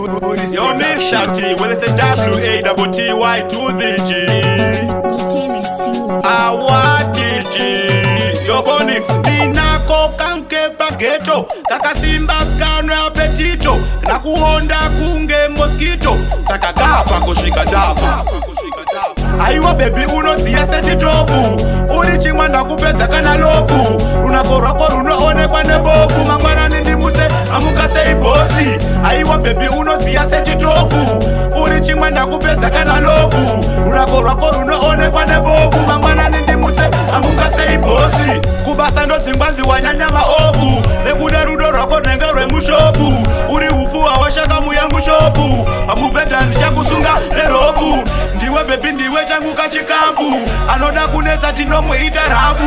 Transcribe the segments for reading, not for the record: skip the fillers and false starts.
Yo, Mr. T, well, it's a W-A-T-T-Y to the G. Awatiji Yo Bonix Ninako kanke pageto Kakasimba skano ya petito Na kuhonda kunge mosquito Sakagapa kushika dapa Aiwa baby unotia seti tofu Urichi manda kupeza kana lofu Runakorako runoone kwa nebofu Mangwana nindi mute amuka sei bosi Aiwa baby unotia seti tofu Urichi manda kupeza kana lofu Runakorako runoone kwa nebofu Mangwana nindi mute amuka sei bosi Kubasa ndo zingbanzi wanyanyama ofu Nekude rudo rako nengerwe mushopu Uri ufu awashaka muyangu shopu Amubenda nisha kusunga nerobu Ndiwe baby ndiwe changu kachikafu Anoda kuneza tinomwe itarafu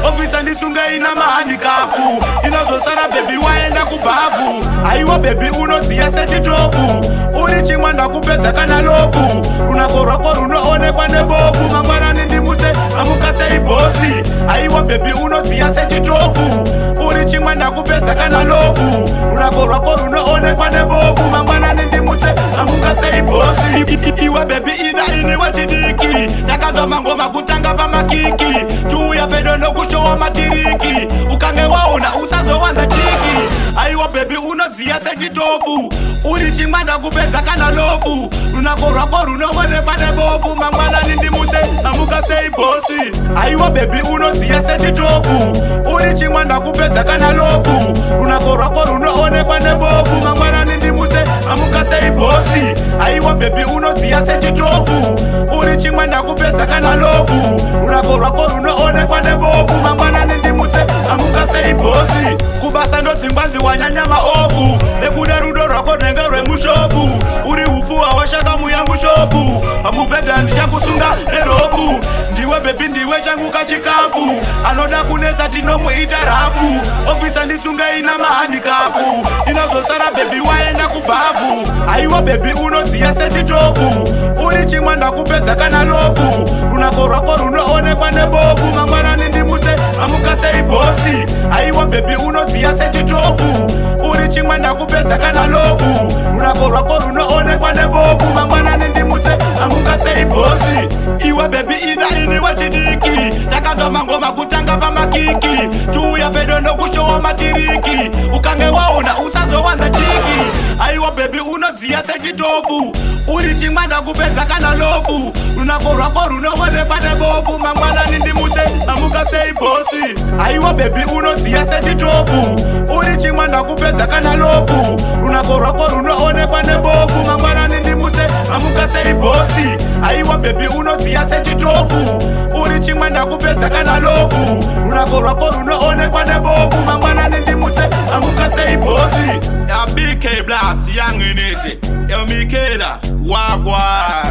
Ofisa ndisunga ina mahandikafu Inozo sara baby waenda kubafu Aiwa baby unotia seti tofu Urichi mwanda kupeza kana lofu Runakorako runoone kwa nebofu Mangwana nindi mute amuka sei bosi Aiwa baby unotia seti tofu Urichi mwanda kupeza kana lofu Runakorako runoone kwa nebofu Mangwana nindi mute amuka sei bosi Iwa baby ina ini wachidiki Takazo mangoma kutanga pa makiki Chuya pedo no kushowa matiriki Ukange waona usazo wanda chiki Aiwa baby unozia seti tofu Urichi mwanda kupeza kana lofu Runakorako runoone kwa nebofu Mangwana nindi mute amuka sei bosi Aiwa baby unozia seti tofu Urichi mwanda kupeza kana lofu Runakorako runoone kwa nebofu Mangwana nindi mute amuka sei bosi Aiwa baby unozia seti tofu Urichi mwanda kupeza kana lofu Runakorako runoone kwa nebofu Mangwana nindi mute amuka sei bosi Kubasa ndo zingbanzi wanyanyama ofu Nekude rudo rako nengerwe mushopu Uri ufu awashaka muyangu shopu Amubenda nisha kusunga nerobu Ndiwe baby ndiwe changu kachikafu Anoda kuneza tinomwe itarafu Ofisa ndisunga ina mahandikafu Inozo sara baby waenda kubafu Aiwa baby unozia seti tofu Urichi mwanda kupeza kana lofu Runakorako runoone kwa nebofu Mangwana nindi mute amuka sei bosi Aiwa baby unozia seti tofu Urichi mwanda kupeza kana lofu Runakorako runoone kwa nebofu Mangwana nindi mute amuka sei bosi Iwe baby ida ini wachidiki Takazo mangoma kutanga pa makiki Chuya pedo no kushowa matiriki Ukange waona usazo wanda chiki Aiwa baby unozia seti tofu Urichi mwanda kupeza kana lofu Runakorako runoone kwa nebofu Mangwana nindi mute amuka sei bosi Aiwa baby unozia seti tofu Urichi mwanda kupeza kana lofu Runakorako runoone kwa nebofu Mangwana nindi mute amuka sei bosi Aiwa baby unozia seti tofu Urichi mwanda kupeza kana lofu Runakorako runoone kwa nebofu Mangwana nindi mute amuka sei bosi Ya BK Blast young in it Yo Mikela Wagwan